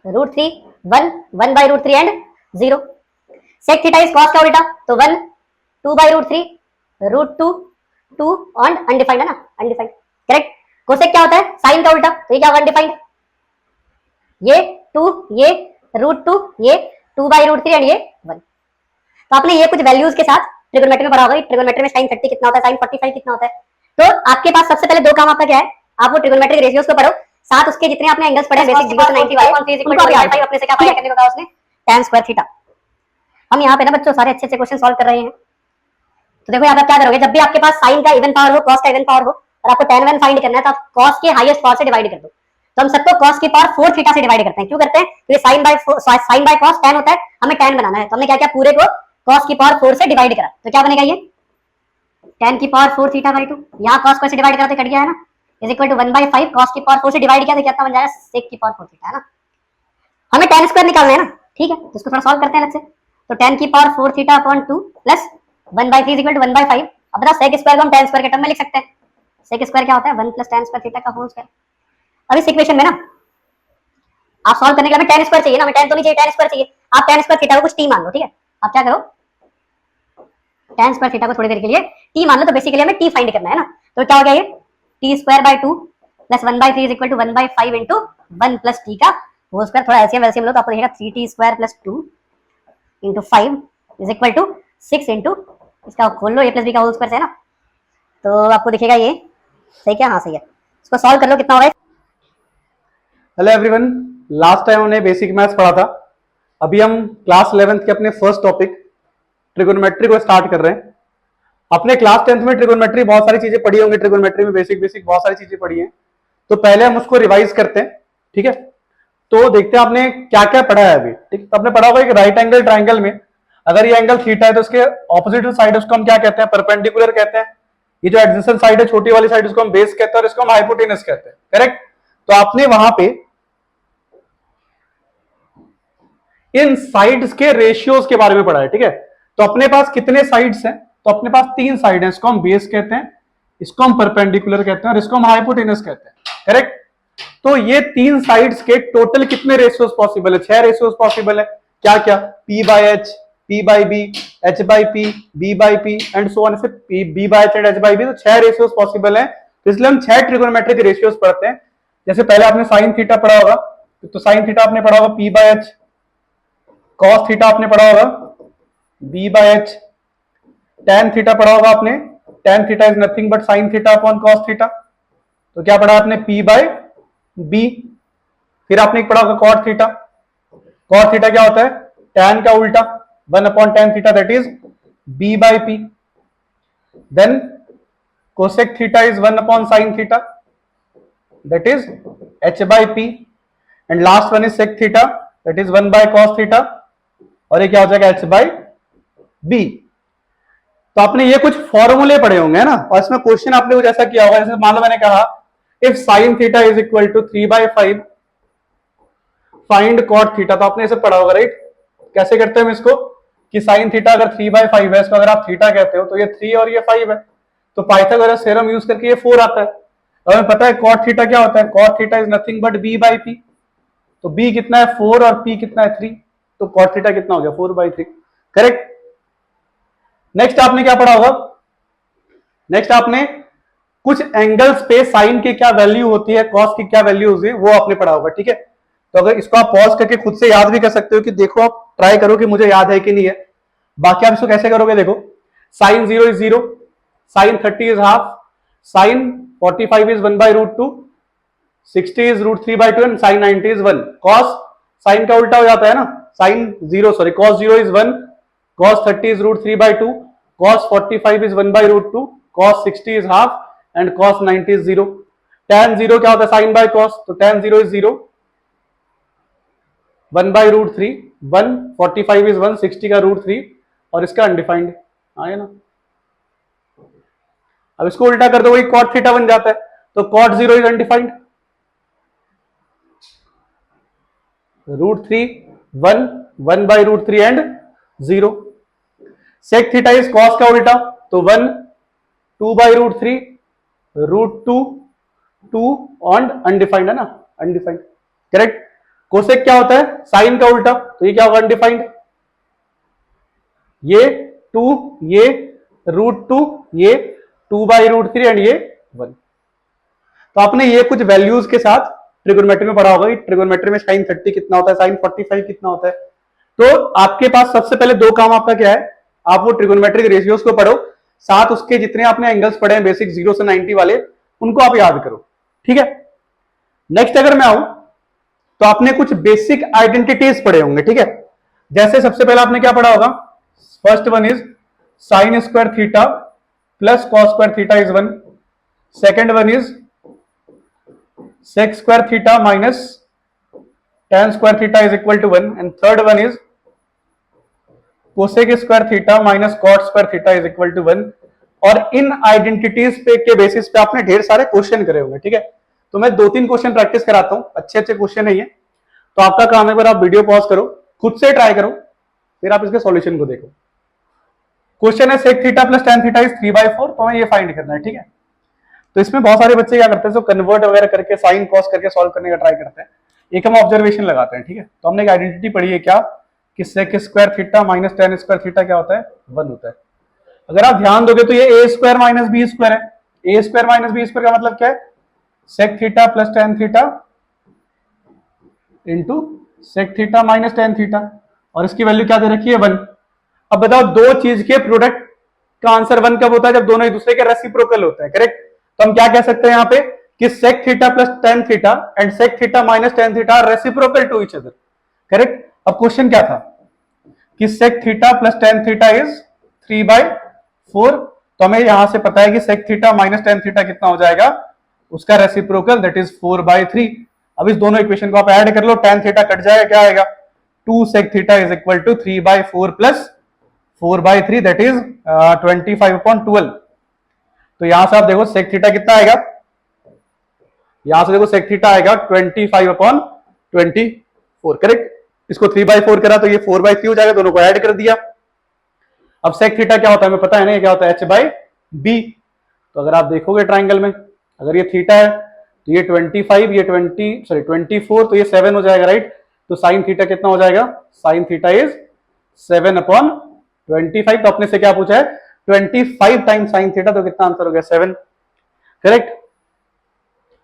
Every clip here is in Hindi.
√3 1 1 by √3 and 0। Sec theta is cos का उल्टा, तो 1 2 बाई √3 √2 2 ऑन अनडिफाइंड है ना, अनडिफाइंड करेक्ट। कोसेक क्या होता है, साइन का उल्टा, तो ये क्या होगा अनडिफाइंड, ये 2 ये √2 ये 2 बाई √3 एंड ये 1। तो आपने ये कुछ वैल्यूज के साथ ट्रिगोनोमेट्री में पढ़ा होगा, ट्रिगोनोमेट्री में sin 30 कितना होता है, sin 45 कितना होता है। तो आपके पास सबसे पहले दो काम आपका क्या है, आप वो ट्रिगोनोमेट्रिक रेशियोज को पढ़ो, साथ उसके जितने आपने एंगल्स पढ़े बेसिक 0 से 90 वाले उनको भी याद, अपने से क्या फाइंड करने को कहा उसने, tan स्क्वायर थीटा। हम यहाँ पे ना बच्चों सारे अच्छे अच्छे क्वेश्चन सॉल्व कर रहे हैं। तो देखो यहाँ पे क्या करोगे, जब भी आपके पास साइन का इवन पावर हो, कॉस का इवन पावर हो, और आपको tan 1 फाइंड करना है, तो आप कॉस के हाईएस्ट पावर से डिवाइड कर दो। तो हम सबको cos की पावर 4 थीटा से डिवाइड करते हैं। क्यों करते हैं, क्योंकि sin बाय cos tan होता है, हमें tan बनाना है, तो हमने क्या किया, पूरे को cos की पावर 4 से डिवाइड करा। तो क्या बनेगा ये tan की पावर 4 थीटा बाई 2, यहाँ cos को से डिवाइड करा तो कट गया है ना, is equal to 1 by 5 cos की पावर 4 से डिवाइड किया तो क्या बन जाएगा, sec की पावर 4 थीटा है ना। हमें tan स्क्वायर निकालना है ना, ठीक है, तो इसको थोड़ा सॉल्व करते हैं अलग से। तो tan की power 4 theta upon 2 plus 1 by 3 is equal to 1 by 5। अब बताओ sec स्क्वायर को हम tan स्क्वायर के टर्म में लिख सकते हैं। sec स्क्वायर क्या होता है, 1 प्लस tan स्क्वायर थीटा का होल स्क्वायर। अब इस इक्वेशन में ना आप सॉल्व करने के लिए हमें tan स्क्वायर चाहिए ना, हमें tan तो नहीं चाहिए, tan स्क्वायर चाहिए। आप tan स्क्वायर थीटा को कुछ t मान लो, ठीक है। आप क्या करो, tan स्क्वायर थीटा को थोड़ी देर के लिए t मान लो, तो बेसिकली हमें t फाइंड करना है ना। तो क्या हो गया ये t square by 2 plus 1 by 3 is equal to 1 by 5 into 1 plus t का होल स्क्वायर। थोड़ा एलसीएम वैल्सीएम लो तो आपको दिखेगा 3t square plus 2 into 5 is equal to 6 into, इसका खोल लो, a प्लस बी का होल स्क्वायर है ना, तो आपको दिखेगा ये सही क्या, हाँ सही है। इसको सॉल्व कर लो, कितना होगा। हेलो एवरीवन, लास्ट टाइम हमने बेसिक मैथ्स पढ़ा था, अभी हम क्लास 11th के अपने फर्स्ट टॉपिक ट्रिगोनोमेट्री को स्टार्ट कर रहे हैं। अपने क्लास 10th में ट्रिगोनोमेट्री बहुत सारी चीजें पढ़ी होंगी, ट्रिगोनोमेट्री में बेसिक बहुत सारी चीजें पढ़ी हैं, तो पहले हम उसको रिवाइज करते हैं, ठीक है। तो देखते हैं आपने क्या क्या पढ़ा है अभी, ठीक। तो आपने पढ़ा होगा एक राइट एंगल ट्राइंगल में अगर ये एंगल थीटा है तो उसके ऑपोजिट साइड उसको हम क्या कहते हैं, परपेंडिकुलर कहते हैं। ये जो एडजेसेंट साइड है छोटी वाली साइड उसको हम बेस कहते हैं और इसको हम हाइपोटेनस कहते हैं, करेक्ट। तो आपने वहां पे इन साइड्स के रेशियोज के बारे में पढ़ा है, ठीक है। तो अपने पास कितने साइड्स हैं, तो अपने पास 3 साइड हैं, इसको हम बेस कहते हैं, इसको हम परपेंडिकुलर कहते हैं और इसको हम हाइपोटेनस कहते हैं, करेक्ट। तो ये 3 साइड्स के टोटल कितने रेशियोज पॉसिबल है, 6 रेशियोज पॉसिबल है। क्या क्या, p by h, p by b, h by p, b by p and so on, से b by h and h by b, तो 6 रेशियोज पॉसिबल है। तो इसलिए हम 6 ट्रिगोनोमेट्रिक रेशियोज पढ़ते हैं। जैसे पहले आपने साइन थीटा पढ़ा होगा, तो साइन थीटा आपने पढ़ा होगा p by h, cos theta आपने पढ़ा होगा b by h, tan theta पढ़ा होगा आपने, tan theta is nothing but sin theta upon cos theta. तो क्या पढ़ा आपने, p बाय b। फिर आपने पढ़ा होगा cot थीटा, cot थीटा क्या होता है, tan का उल्टा 1 अपॉन tan theta, that is b by p। Then cosec theta is 1 upon sin theta, that is h by p। And last one is sec theta, that is 1 by cos theta, और ये क्या हो जाएगा, h बाय b। तो आपने ये कुछ फॉर्मूले पढ़े होंगे, है ना, और इसमें क्वेश्चन आपने कुछ ऐसा किया होगा, जैसे मान लो मैंने कहा if sin theta is equal to 3 by 5 find cot theta, तो आपने इसे पढ़ा होगा, राइट। कैसे करते हैं हम इसको, कि sin थीटा अगर 3 बाय 5 है, इसको अगर आप थीटा कहते हो तो ये 3 और ये 5 है, तो पाइथागोरस थ्योरम यूज करके ये 4 आता है। और हमें पता है cot थीटा क्या होता है, cot theta is nothing but b by p। तो b कितना है 4 और p कितना है 3, तो cot थीटा कितना हो गया 4 बाय 3, करेक्ट। नेक्स्ट आपने क्या पढ़ा होगा, नेक्स्ट आपने कुछ एंगल्स पे साइन की क्या वैल्यू होती है, कॉस की क्या वैल्यू होती है, वो आपने पढ़ा होगा, ठीक है। तो अगर इसको आप पॉज करके खुद से याद भी कर सकते हो कि देखो, आप ट्राई करो कि मुझे याद है कि नहीं है। बाकी आप इसको कैसे करोगे, देखो sine 0 is 0, sine 30 is half, sine 45 is 1 by √2, 60 is √3 by 2 and sine 90 is 1। Cos sine का उल्टा हो जाता है ना, sine 0 sorry cos 0 is 1, cos 30 is √3 by 2, cos 45 is 1 by √2, cos 60 is half and cos 90 is 0। tan 0 क्या होता है, साइन बाय cos, तो tan 0 इज 0, 1 बाय √3, 1 45 इज 1, 60 का √3 और इसका अनडिफाइंड आया ना। अब इसको उल्टा कर दो, वही cot थीटा बन जाता है, तो cot 0 is undefined, √3 1 1 by √3 and 0। sec theta is cos का उल्टा, तो 1 2 बाय √3 √2 2 ऑन अनडिफाइंड है ना, अनडिफाइंड, करेक्ट। कोसेक क्या होता है? साइन का उल्टा, तो ये क्या होगा? अनडिफाइंड। ये 2, ये √2, ये 2/√3 एंड ये 1। तो आपने ये कुछ वैल्यूज के साथ ट्रिगोनोमेट्री में पढ़ा होगा कि ट्रिगोनोमेट्री में sin 30 कितना होता है, sin 45 कितना होता है। तो आपके पास सबसे पहले दो काम आपका क्या है, आप वो ट्रिगोनोमेट्रिक रेशियोज को पढ़ो, साथ उसके जितने आपने एंगल्स पढ़े हैं बेसिक 0 से 90 वाले, उनको आप याद करो, ठीक है। नेक्स्ट अगर मैं आऊं तो आपने कुछ बेसिक आइडेंटिटीज पढ़े होंगे, ठीक है। जैसे सबसे पहले आपने क्या पढ़ा होगा? First one is sine square theta plus cos square theta is 1। Second one is sec square theta minus tan square theta is equal to 1 and third one is cosec square theta minus cot square theta is equal to 1। और इन आइडेंटिटीज पे के बेसिस पे आपने ढेर सारे क्वेश्चन करे होंगे, ठीक है। तो मैं 2-3 क्वेश्चन प्रैक्टिस कराता हूं, अच्छे अच्छे क्वेश्चन है ये। तो आपका काम है, आप वीडियो पॉज करो, खुद से ट्राई करो, फिर आप इसके सॉल्यूशन को देखो। क्वेश्चन है sec theta plus tan theta is 3/4, तो हमें ये फाइंड करना है, ठीक है। तो इसमें बहुत सारे बच्चे क्या करते हैं, जो कन्वर्ट वगैरह करके साइन कॉस करके सॉल्व करने का ट्राई करते हैं। एक हम ऑब्जर्वेशन लगाते हैं, ठीक है। तो हमने एक आइडेंटिटी पढ़ी है क्या, कि sec square theta minus tan square theta क्या होता है? 1 होता है। अगर आप ध्यान दोगे तो ये a square minus B square है। a square minus B square का मतलब क्या है? Sec theta plus tan theta into sec theta minus tan theta, और इसकी वैल्यू क्या दे रखी है? 1। अब बताओ, दो चीज के प्रोडक्ट का आंसर 1 कब होता है? जब दोनों एक दूसरे के रेसिप्रोकल होते हैं, करेक्ट। तो हम क्या कह सकते हैं यहाँ पे कि sec theta plus tan theta and sec theta minus tan theta are reciprocal to each other, correct. अब क्वेश्चन क्या था कि sec theta plus tan theta is 3/4, तो हमें यहां से पता है कि sec theta minus tan theta कितना हो जाएगा? उसका रेसिप्रोकल, दैट इज 4/3। अब इस दोनों इक्वेशन को आप ऐड कर लो, tan थीटा कट जाएगा, क्या आएगा? 2 sec theta is equal to 3/4 plus 4/3, that is 25/12। तो यहां से आप देखो सेक थीटा कितना आएगा, यहां से देखो सेक थीटा आएगा 25/24, करेक्ट। इसको 3/4 करा तो ये 4/3 हो जाएगा, दोनों को ऐड कर दिया। अब सेक थीटा क्या होता है हमें पता है ना, ये क्या होता है? h/b। तो अगर आप देखोगे ट्राइंगल में, अगर ये थीटा है तो ये 25, ये 24, तो ये 7 हो जाएगा, राइट। तो साइन थीटा कितना हो जाएगा? Sine theta is 7/25। तो अपने से क्या पूछा है? 25 टाइम साइन थीटा, तो कितना आंसर हो गया? 7, करेक्ट।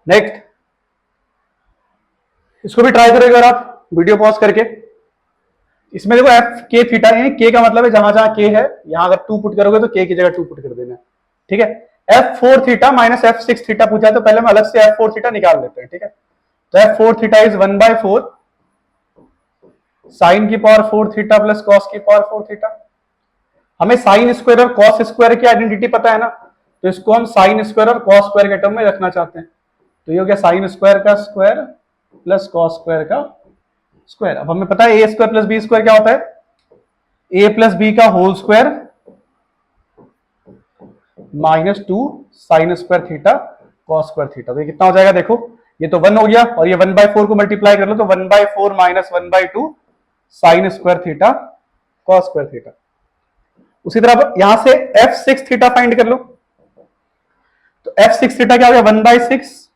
नेक्स्ट, इसको भी ट्राई करोगे अगर आप वीडियो पॉज करके। इसमें देखो एफ के थीटा है, के का मतलब है जहां जहां के है, यहां अगर 2 पुट करोगे तो के की जगह 2 पुट कर देना, ठीक है। f4 theta minus f6 theta पूछा है, तो पहले हम अलग से f4 थीटा निकाल लेते हैं, ठीक है। तो f4 थीटा इज 1/4 साइन की पावर 4 थीटा प्लस कॉस की पावर 4 थीटा। हमें साइन स्क्वायर और कॉस स्क्वायर की आइडेंटिटी पता है ना, तो इसको हम साइन स्क्वायर और कॉस स्क्वायर के टर्म में रखना चाहते हैं। तो ये हो गया साइन स्क्वायर का स्क्वायर प्लस कॉस स्क्वायर का स्क्वायर। अब हमें पता है ए स्क्वायर प्लस बी स्क्वायर क्या होता है? ए प्लस बी का whole square minus 2 sine square theta cos square theta. तो ये कितना हो जाएगा? देखो, ये तो 1 हो गया, और ये 1/4 को मल्टीप्लाई कर लो तो 1/4 minus 1/2 sign square theta cos square theta. उसी तरह यहां से f6 थीटा फाइंड कर लो, तो f6 थीटा क्या हो गया? 1/6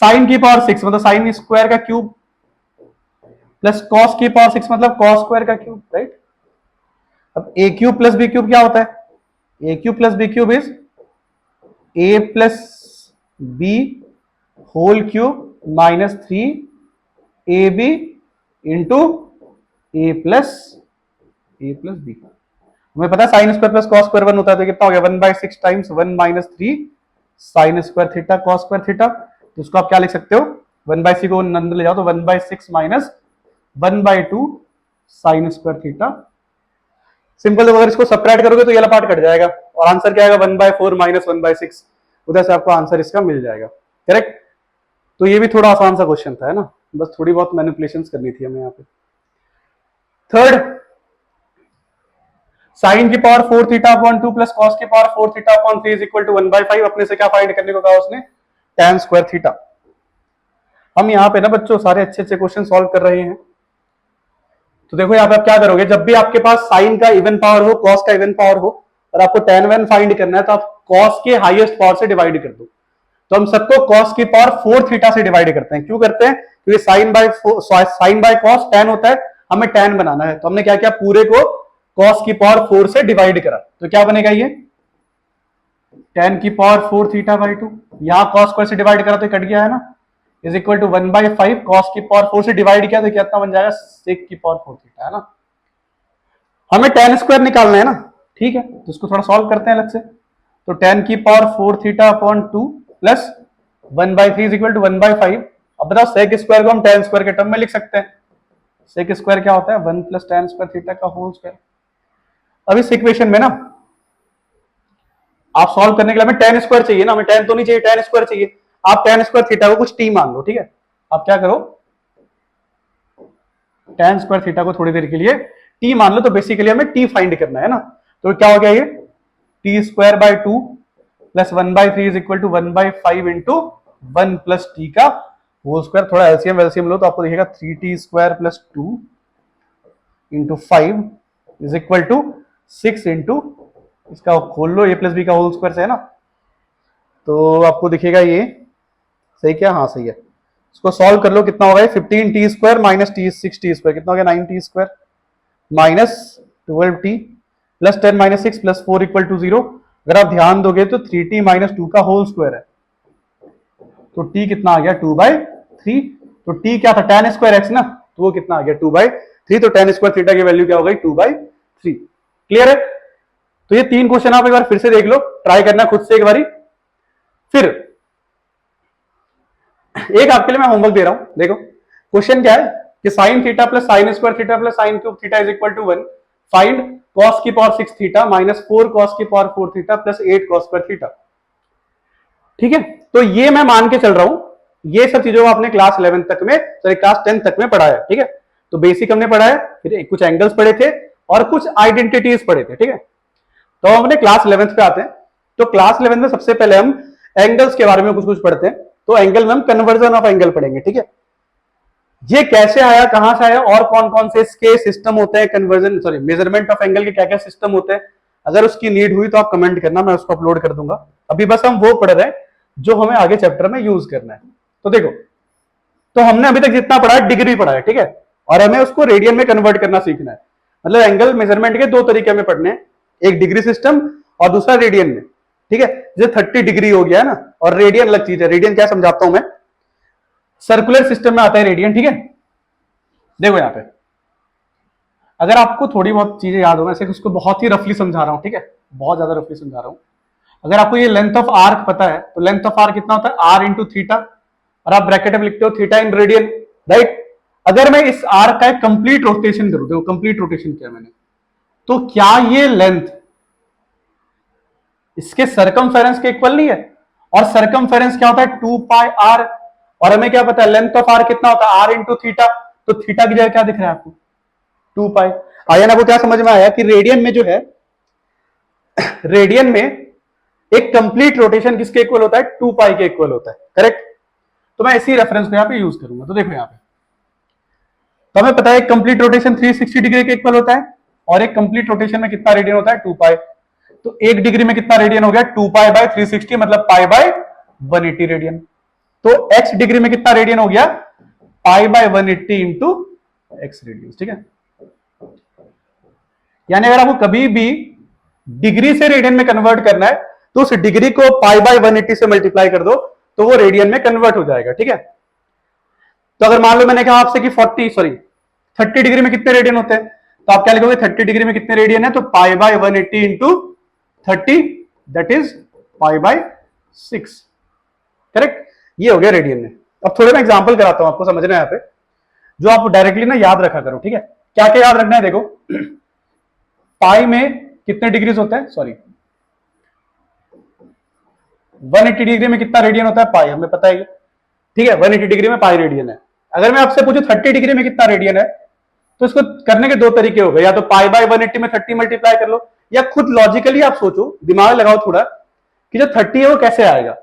साइन की पावर 6 मतलब साइन स्क्वायर का क्यूब प्लस कॉस की पावर 6 मतलब कॉस स्क्वायर का क्यूब, राइट। अब a cube plus b cube क्या होता है? A cube plus b cube is a plus b whole cube minus 3ab into a plus b. हमें पता है sine square plus cos square 1 होता है, तो कितना हो गया? 1/6 times 1 minus 3 sine square theta cos square theta. तो इसको आप क्या लिख सकते हो? 1/6 को अंदर ले जाओ तो 1/6 minus 1/2 sign square theta. Simple, अगर इसको सब्ट्रैक्ट करोगे तो ये वाला पार्ट कट जाएगा और आंसर क्या आएगा? 1/4 माइनस 1/6। उधर से आपको आंसर इसका मिल जाएगा, करेक्ट। तो ये भी थोड़ा आसान सा क्वेश्चन था, है ना, बस थोड़ी बहुत मैनिपुलेशंस करनी थी हमें यहाँ पे। थर्ड, साइन की power 4 theta upon 2 plus cos की power 4 theta upon 3 is equal to 1/5। अपने से क्या फाइंड करने को कहा उसने? tan square theta. हम यहाँ पे ना बच्चों सारे अच्छे अच्छे क्वेश्चन सॉल्व कर रहे हैं। तो देखो यहाँ पे आप क्या करोगे, जब भी आपके पास साइन का इवन पावर हो, कॉस का इवन पावर हो, और आपको tan 1 फाइंड करना है, तो आप कॉस के हाईएस्ट पावर से डिवाइड कर दो। तो हम सबको cos की पावर 4 थीटा से डिवाइड करते हैं। क्यों करते हैं? क्योंकि साइन बाय कॉस tan होता है, हमें tan बनाना है। तो हमने क्या किया, पूरे को cos की पावर 4 से डिवाइड करा। तो क्या बनेगा ये tan की पावर 4 थीटा बाई 2, यहां cos स्क्वायर से डिवाइड करा तो कट गया है ना, इज इक्वल टू 1/5 cos की पावर 4 से डिवाइड किया तो कितना बन जाएगा, sec की पावर 4 थीटा, है ना। हमें tan स्क्वायर निकालना है ना, ठीक है, तो इसको थोड़ा सॉल्व करते हैं अलग से। तो tan की power 4 theta upon 2 plus 1/3 is equal to 1/5। अब बताओ सेक स्क्वायर को हम tan स्क्वायर के टर्म में लिख सकते हैं। सेक स्क्वायर क्या होता है, 1 प्लस tan स्क्वायर थीटा का होल स्क्वायर। अब इस इक्वेशन में ना आप सॉल्व करने के लिए हमें tan स्क्वायर चाहिए ना, हमें tan तो नहीं चाहिए, tan स्क्वायर चाहिए। आप tan स्क्वायर थीटा को कुछ t मान लो, ठीक है। आप क्या करो, tan स्क्वायर थीटा को थोड़ी देर के लिए t मान लो। तो बेसिकली हमें t फाइंड करना है ना। तो क्या हो गया ये, t square by 2 plus 1/3 is equal to 1/5 into 1 plus t का होल स्क्वायर। थोड़ा एलसीएम लो तो आपको दिखेगा 3t square plus 2 into 5 is equal to 6 into इसका खोल लो, a प्लस बी का होल स्क्वायर से, है ना। तो आपको दिखेगा ये सही, क्या, हाँ सही है। इसको सॉल्व कर लो, कितना होगा 15t square minus 6t square, कितना हो गया 9t square minus 12t plus 10 minus 6 plus 4 equal to 0। अगर आप ध्यान दोगे तो 3t माइनस 2 का होल स्क्वायर है, तो t कितना आ गया 2/3। तो t क्या था, tan स्क्वायर x ना, तो वो कितना आ गया 2/3। तो tan स्क्वायर थीटा की वैल्यू क्या हो गई 2/3। क्लियर है। तो ये 3 क्वेश्चन आप एक बार फिर से देख लो, ट्राई करना खुद से एक बारी। फिर एक आपके लिए मैं होमवर्क दे रहा हूं, देखो क्वेश्चन क्या है कि sine theta plus sine square theta plus sine cube theta is equal to 1, find cos की पावर 6 थीटा माइनस 4 cos की power 4 theta plus 8 cos square theta. ठीक है, तो ये मैं मान के चल रहा हूं, ये सब चीजों को आपने क्लास 11 तक में, सॉरी क्लास 10 तक में पढ़ा है। ठीक है, तो बेसिक हमने पढ़ा है, फिर कुछ एंगल्स पढ़े थे और कुछ आइडेंटिटीज पढ़े थे। ठीक है, तो हम अपने क्लास 11 पे आते हैं। तो क्लास 11 में सबसे पहले हम एंगल्स के बारे में कुछ कुछ पढ़ते हैं। तो एंगल में हम कन्वर्जन ऑफ एंगल पढ़ेंगे। ठीक है, ये कैसे आया, कहां से आया और कौन कौन से इसके सिस्टम होते हैं, conversion sorry measurement of angle के क्या क्या सिस्टम होते हैं। अगर उसकी नीड हुई तो आप कमेंट करना, मैं उसको अपलोड कर दूंगा। अभी बस हम वो पढ़ रहे हैं जो हमें आगे चैप्टर में यूज करना है। तो देखो, तो हमने अभी तक जितना पढ़ा है डिग्री पढ़ा है, ठीक है, और हमें उसको रेडियन में कन्वर्ट करना सीखना है। मतलब एंगल मेजरमेंट के दो तरीके हमें पढ़ने हैं, एक डिग्री सिस्टम और दूसरा रेडियन में। ठीक है, जैसे 30 डिग्री हो गया है ना, और रेडियन अलग चीज है। रेडियन क्या समझाता हूं मैं, सर्कुलर सिस्टम में आता है रेडियन। ठीक है, देखो यहां पे अगर आपको थोड़ी बहुत चीजें याद हो, मैं उसको बहुत ही रफली समझा रहा हूं। ठीक है, बहुत ज्यादा रफली समझा रहा हूं। अगर आपको ये लेंथ ऑफ आर्क पता है तो लेंथ ऑफ आर्क कितना होता है, आर इंटू थीटा, और आप ब्रैकेट में लिखते हो थीटा इन रेडियन, राइट। अगर मैं इस आर्क का एक कंप्लीट रोटेशन करूं, देखो कंप्लीट रोटेशन किया मैंने, तो क्या ये लेंथ इसके सरकमफेरेंस के इक्वल नहीं है। और सरकमफेरेंस क्या होता है 2 पाई आर, और हमें क्या पता है लेंथ ऑफ आर कितना होता है, आर इंटू थीटा। तो थीटा की जगह क्या दिख रहा है आपको 2 पाई। आया ना, वो क्या समझ में आया कि रेडियन में जो है, रेडियन में एक कंप्लीट रोटेशन किसके इक्वल होता है, 2 पाई के इक्वल होता है, करेक्ट। तो मैं इसी रेफरेंस को यहां पे यूज करूंगा। तो देखो यहां पे तो हमें पता है एक कंप्लीट रोटेशन 360 डिग्री के इक्वल होता है, और एक कंप्लीट रोटेशन में कितना रेडियन होता है 2 पाई। तो एक डिग्री में कितना रेडियन हो गया 2 पाई बाय 360, मतलब पाई बाय 180 रेडियन। तो x डिग्री में कितना रेडियन हो गया, pi by 180 into x radian. ठीक है, यानी अगर आपको कभी भी डिग्री से रेडियन में कन्वर्ट करना है तो उस डिग्री को पाई बाय 180 से मल्टीप्लाई कर दो तो वो रेडियन में कन्वर्ट हो जाएगा। ठीक है, तो अगर मान लो मैंने कहा आपसे कि 30 डिग्री में कितने रेडियन होते हैं, तो आप क्या लिखोगे 30 डिग्री में कितने रेडियन है, तो pi by 180 into 30, that is pi by 6, correct. ये हो गया रेडियन में। अब थोड़े मैं एग्जांपल कराता हूं आपको, समझना है यहाँ पे, जो आप डायरेक्टली ना याद रखा करो। ठीक है, क्या क्या याद रखना है, देखो पाई में कितने डिग्रीज होता है, सॉरी 180 डिग्री में कितना रेडियन होता है, पाई, हमें पता है। ठीक है, 180 डिग्री में पाई रेडियन है। अगर मैं आपसे पूछूं 30 डिग्री में कितना रेडियन है, तो इसको करने के दो तरीके हो गए, या तो पाई बाय 180 में 30 मल्टीप्लाई कर लो, या खुद लॉजिकली आप सोचो, दिमाग लगाओ थोड़ा कि जो 30 है वो कैसे आएगा।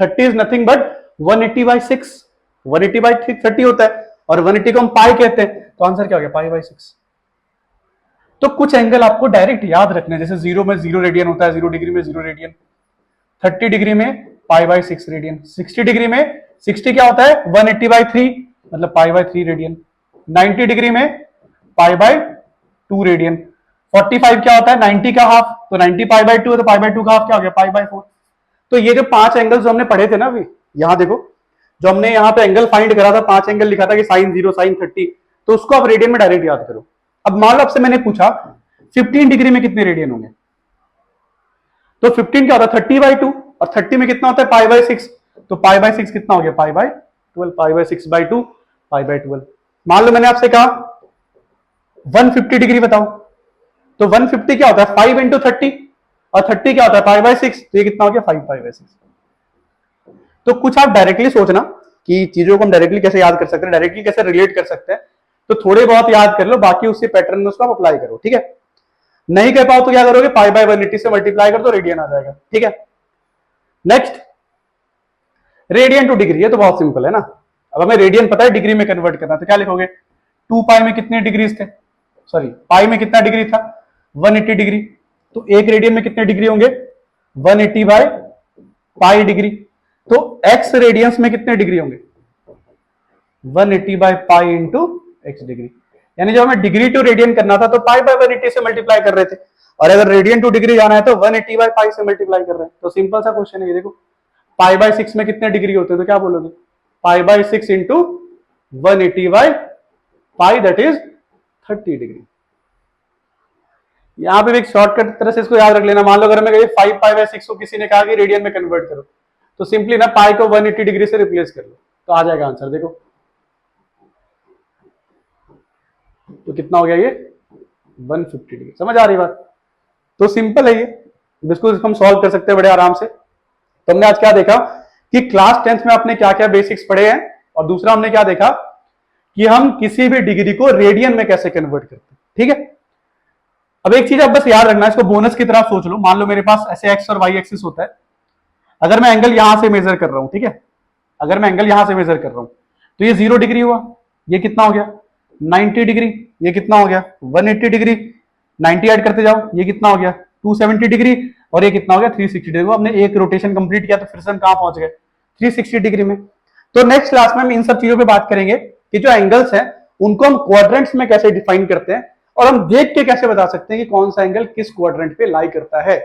30 is nothing but 180 by 6, 180 by 30 होता है, और 180 को हम पाई कहते हैं, तो आंसर क्या हो गया पाई बाय 6। तो कुछ एंगल आपको डायरेक्ट याद रखने, जैसे 0 में 0 रेडियन होता है, 0 डिग्री में 0 रेडियन, 30 डिग्री में पाई बाय 6 रेडियन। 60 डिग्री में 60 क्या होता है 180 बाई 3 मतलब पाई बाय 3 रेडियन। 90 डिग्री में पाई बाय 2 रेडियन। 45 क्या होता है 90 का हाफ, तो 90 पाई बाय 2 है, तो पाई बाय 2 का हाफ क्या हो गया पाई बाय 4। तो ये जो 5 एंगल्स जो हमने पढ़े थे ना अभी, यहां देखो जो हमने यहाँ पे एंगल फाइंड करा था, 5 एंगल लिखा था कि साइन 0 साइन 30, तो उसको आप रेडियन में डायरेक्ट याद करो। अब मान लो आपसे मैंने पूछा 15 डिग्री में कितने रेडियन होंगे, तो 15 क्या होता है 30 बाई 2, और 30 में कितना होता है पाई बाय 6, तो पाई बाय 6 कितना हो गया pi by 12, pi by 6 by 2 pi by 12। मान लो मैंने आपसे कहा 150 डिग्री बताओ, तो 150 क्या होता है 5 इंटू 30, और 30 क्या होता है पाई बाय 6, तो ये कितना हो गया 5 पाई बाय 6। तो कुछ आप डायरेक्टली सोचना कि चीजों को हम डायरेक्टली कैसे याद कर सकते हैं, डायरेक्टली कैसे रिलेट कर सकते हैं, तो थोड़े बहुत याद कर लो, बाकी उससे पैटर्न में उसको आप अप्लाई करो, ठीक है। नहीं कर पाओ तो क्या करोगे पाई बाय 180 से मल्टीप्लाई कर दो, रेडियन आ जाएगा, ठीक है। नेक्स्ट रेडियन टू डिग्री, ये तो बहुत सिंपल है ना। अब हमें रेडियन पता है डिग्री में कन्वर्ट करना, तो क्या लिखोगे 2 पाई में कितने डिग्रीज थे, सॉरी पाई में कितना डिग्री था 180 डिग्री, तो एक रेडियन में कितने डिग्री होंगे 180 बाय पाई डिग्री, तो x रेडियंस में कितने डिग्री होंगे 180 by pi into x degree. यानी जब हमें डिग्री टू रेडियन करना था तो पाई बाय 180 से मल्टीप्लाई कर रहे थे, और अगर रेडियन टू डिग्री जाना है तो 180 बाय पाई से मल्टीप्लाई कर रहे हैं। तो सिंपल सा क्वेश्चन है ये, देखो पाई बाय 6 में कितने डिग्री होते हैं, तो क्या बोलोगे pi by 6 into 180 by pi that is 30 degree. यहां पे एक शॉर्टकट तरह से इसको याद रख लेना। मान लो अगर मैं 5 पाई बाय 6 को किसी ने कहा कि रेडियन में कन्वर्ट करो, तो सिंपली ना पाई को 180 डिग्री से रिप्लेस कर लो, तो आ जाएगा आंसर। देखो तो कितना हो गया ये 150 डिग्री। समझ आ रही बात, तो सिंपल है ये, बिल्कुल हम सॉल्व कर सकते हैं बड़े आराम से। तो हमने आज क्या देखा कि क्लास 10th में आपने क्या क्या बेसिक्स पढ़े हैं, और दूसरा हमने क्या देखा कि हम किसी भी डिग्री को रेडियन में कैसे कन्वर्ट करते हैं, ठीक है। अब एक चीज आप बस याद रखना, इसको बोनस की तरह सोच लो। मान लो मेरे पास ऐसे एक्स और वाई एक्सिस होता है, अगर मैं एंगल यहां से मेजर कर रहा हूं, ठीक है, अगर मैं एंगल यहां से मेजर कर रहा हूं तो ये 0 डिग्री हुआ, ये कितना हो गया 90 डिग्री, ये कितना हो गया 180 डिग्री, 90 ऐड करते जाओ ये कितना हो गया 270 डिग्री, और ये कितना हो गया 360 डिग्री। हमने एक रोटेशन कंप्लीट किया तो फिर से हम कहां पहुंच गए 360 डिग्री में। तो नेक्स्ट क्लास में हम इन सब चीजों पे बात करेंगे कि जो एंगल्स हैं उनको हम क्वाड्रेंट्स में कैसे डिफाइन करते हैं, और हम देख के कैसे बता सकते हैं कि कौन सा एंगल किस क्वाड्रेंट पे लाई करता है,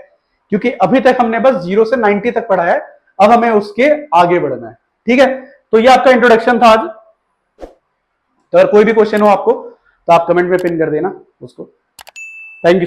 क्योंकि अभी तक हमने बस 0 से 90 तक पढ़ा है, अब हमें उसके आगे बढ़ना है, ठीक है। तो ये आपका इंट्रोडक्शन था आज। तो अगर कोई भी क्वेश्चन हो आपको तो आप कमेंट में पिन कर देना उसको। Thank you.